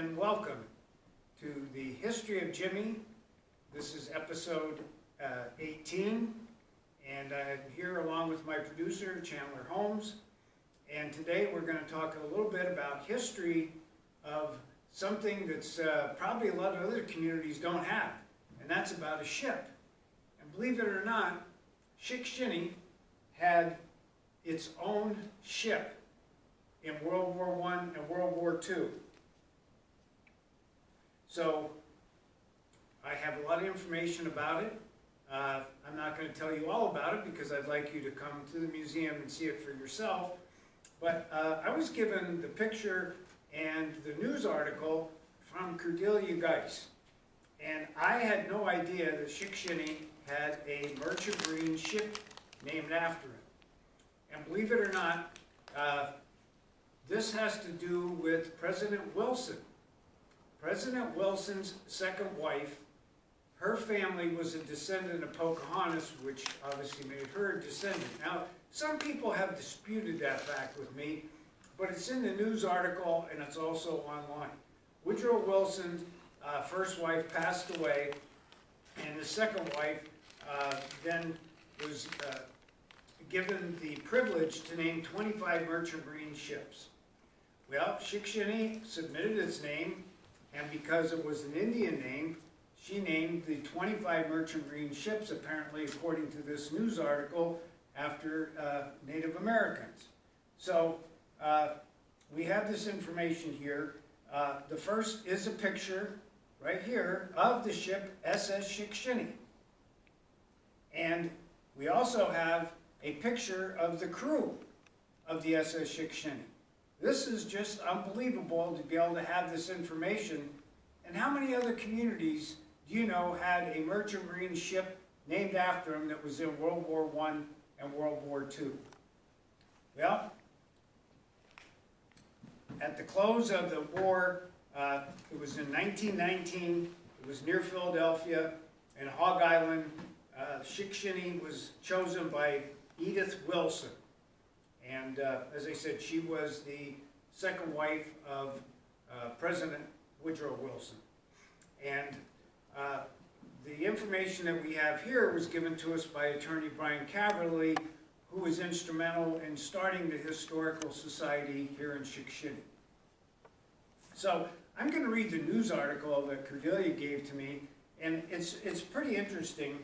and welcome to the History of Jimmy. This is episode 18, and I'm here along with my producer, Chandler Holmes. And today we're going to talk a little bit about history of something that's probably a lot of other communities don't have, and that's about a ship. And believe it or not, Shickshinny had its own ship in World War I and World War II. So I have a lot of information about it. I'm not going to tell you all about it because I'd like you to come to the museum and see it for yourself. But I was given the picture and the news article from Cordelia Geis. And I had no idea that Shickshinny had a merchant marine ship named after it. And believe it or not, this has to do with President Wilson. President Wilson's second wife, her family was a descendant of Pocahontas, which obviously made her a descendant. Now, some people have disputed that fact with me, but it's in the news article and it's also online. Woodrow Wilson's first wife passed away, and his second wife then was given the privilege to name 25 merchant marine ships. Well, Shickshinny submitted its name, and because it was an Indian name, she named the 25 merchant marine ships, apparently according to this news article, after Native Americans. So we have this information here. The first is a picture right here of the ship USS Shickshinny. And we also have a picture of the crew of the USS Shickshinny. This is just unbelievable to be able to have this information. And how many other communities do you know had a merchant marine ship named after them that was in World War I and World War II? Well, at the close of the war, it was in 1919, it was near Philadelphia, in Hog Island. Shickshinny was chosen by Edith Wilson. And as I said, she was the second wife of President Woodrow Wilson. And the information that we have here was given to us by attorney Brian Caverly, who was instrumental in starting the Historical Society here in Shickshinny. So I'm going to read the news article that Cordelia gave to me, and it's pretty interesting.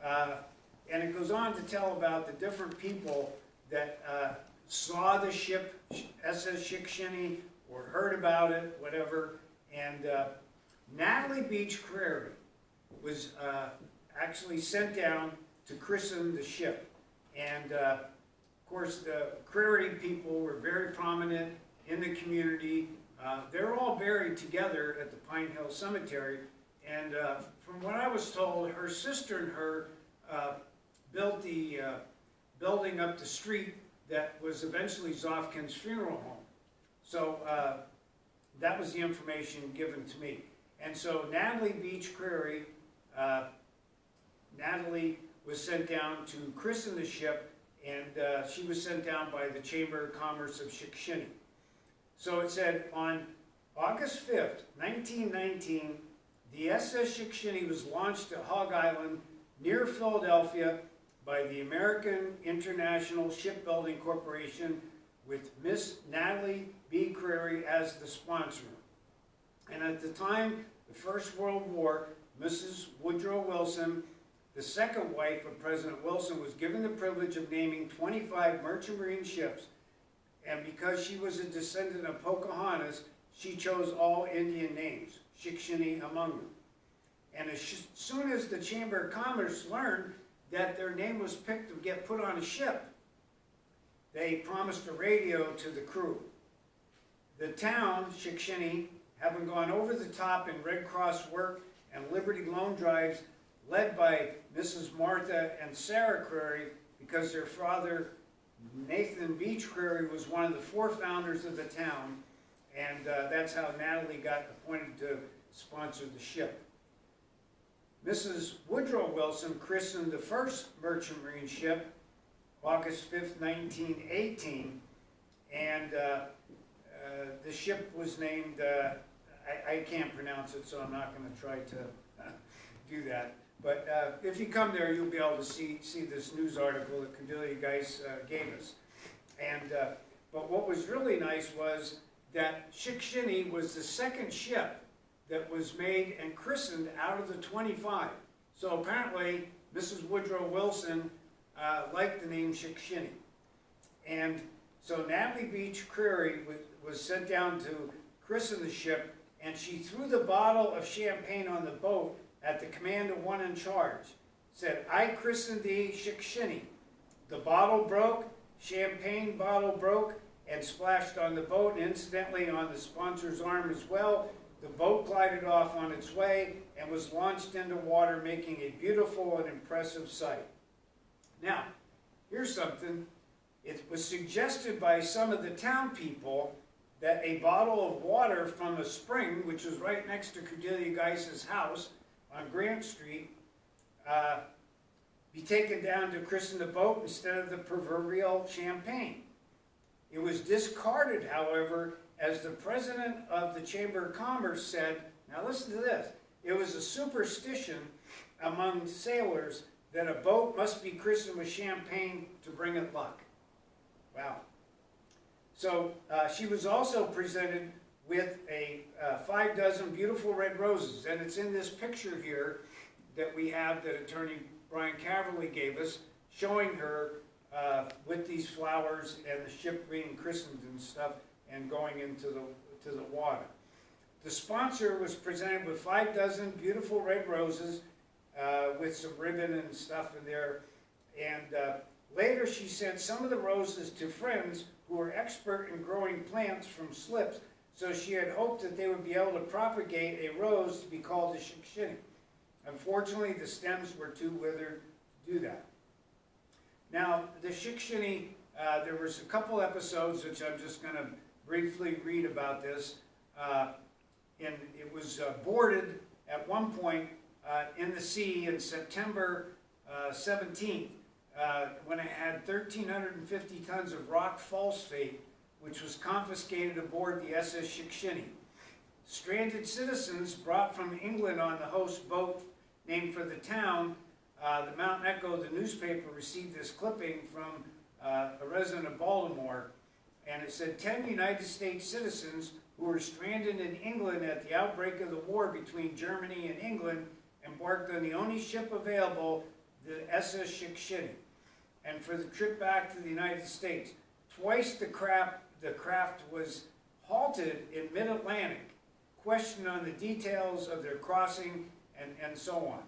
And it goes on to tell about the different people that saw the ship, USS Shickshinny, or heard about it, whatever. And Natalie Beach Crary was actually sent down to christen the ship. And of course, the Crary people were very prominent in the community. They're all buried together at the Pine Hill Cemetery. And from what I was told, her sister and her built the building up the street that was eventually Zofkin's funeral home. So that was the information given to me. And so Natalie Beach Crary, Natalie was sent down to christen the ship, and she was sent down by the Chamber of Commerce of Shickshinny. So it said, on August 5th, 1919, the SS Shickshinny was launched at Hog Island near Philadelphia by the American International Shipbuilding Corporation with Miss Natalie B. Crary as the sponsor. And at the time, the First World War, Mrs. Woodrow Wilson, the second wife of President Wilson, was given the privilege of naming 25 merchant marine ships. And because she was a descendant of Pocahontas, she chose all Indian names, Shickshinny among them. And as soon as the Chamber of Commerce learned that their name was picked to get put on a ship, they promised a radio to the crew. The town, Shickshinny, having gone over the top in Red Cross work and Liberty loan drives led by Mrs. Martha and Sarah Crary, because their father, Nathan Beach Crary, was one of the four founders of the town, and that's how Natalie got appointed to sponsor the ship. Mrs. Woodrow Wilson christened the first merchant marine ship August 5th, 1918, and the ship was named I can't pronounce it, so I'm not going to try to do that. But if you come there, you'll be able to see this news article that Cordelia Geis gave us. And but what was really nice was that Shickshinny was the second ship that was made and christened out of the 25. So apparently, Mrs. Woodrow Wilson liked the name Shickshinny. And so Natalie Beach Creary was sent down to christen the ship, and she threw the bottle of champagne on the boat at the command of one in charge. Said, "I christened thee Shickshinny." The bottle broke, champagne bottle broke, and splashed on the boat, and incidentally on the sponsor's arm as well. The boat glided off on its way and was launched into water, making a beautiful and impressive sight. Now, here's something. It was suggested by some of the town people that a bottle of water from a spring, which was right next to Cordelia Geis's house on Grant Street, be taken down to christen the boat instead of the proverbial champagne. It was discarded, however, as the president of the Chamber of Commerce said, now listen to this, it was a superstition among sailors that a boat must be christened with champagne to bring it luck. Wow. So she was also presented with 5 dozen beautiful red roses, and it's in this picture here that we have that Attorney Brian Caverly gave us, showing her with these flowers and the ship being christened and stuff and going into the water. The sponsor was presented with 5 dozen beautiful red roses with some ribbon and stuff in there, and later she sent some of the roses to friends who were expert in growing plants from slips, so she had hoped that they would be able to propagate a rose to be called a Shickshinny. Unfortunately, the stems were too withered to do that. Now, the Shickshinny, there was a couple episodes which I'm just going to briefly read about this. And it was boarded at one point in the sea in September 17th, when it had 1,350 tons of rock phosphate, which was confiscated aboard the SS Shickshinny. Stranded citizens brought from England on the host boat named for the town, the Mountain Echo, the newspaper, received this clipping from a resident of Baltimore, and it said 10 United States citizens who were stranded in England at the outbreak of the war between Germany and England embarked on the only ship available, the SS Shickshinny. And for the trip back to the United States, twice the craft was halted in mid-Atlantic, questioned on the details of their crossing, and so on.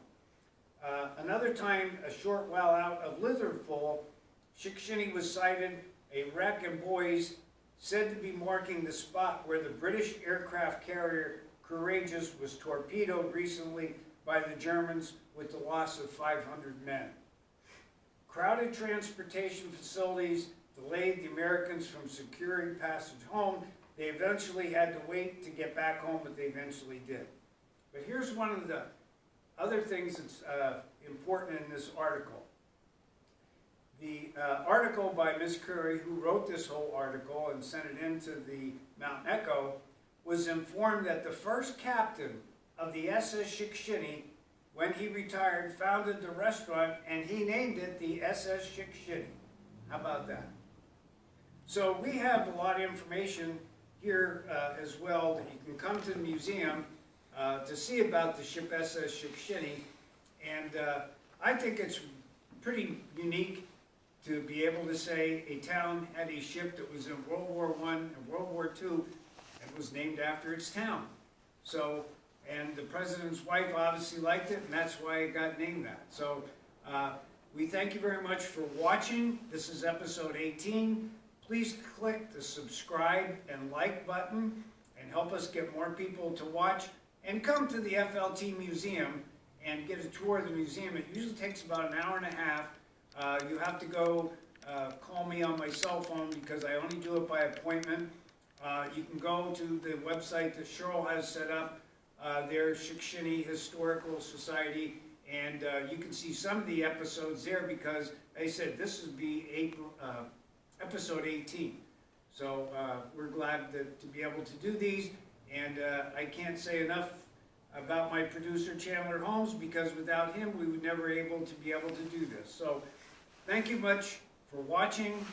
Another time, a short while out of Liverpool, Shickshinny was sighted, a wreck and buoys said to be marking the spot where the British aircraft carrier Courageous was torpedoed recently by the Germans with the loss of 500 men. Crowded transportation facilities delayed the Americans from securing passage home. They eventually had to wait to get back home, but they eventually did. But here's one of the other things that's important in this article. The article by Ms. Curry, who wrote this whole article and sent it into the Mountain Echo, was informed that the first captain of the SS Shickshinny, when he retired, founded the restaurant, and he named it the SS Shickshinny. How about that? So we have a lot of information here as well that you can come to the museum to see about the ship SS Shickshinny, and I think it's pretty unique to be able to say a town had a ship that was in World War I and World War II and was named after its town. So, and the president's wife obviously liked it, and that's why it got named that. So we thank you very much for watching. This is episode 18. Please click the subscribe and like button and help us get more people to watch. And come to the FLT Museum and get a tour of the museum. It usually takes about an hour and a half. You have to go call me on my cell phone because I only do it by appointment. You can go to the website that Cheryl has set up, their Shickshinny Historical Society, and you can see some of the episodes there because I said this would be episode 18. So we're glad to be able to do these. And I can't say enough about my producer Chandler Holmes, because without him we would never be able to do this. So thank you much for watching.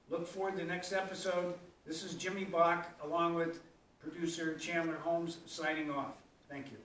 Look forward to the next episode. This is Jimmy Bach along with producer Chandler Holmes signing off. Thank you.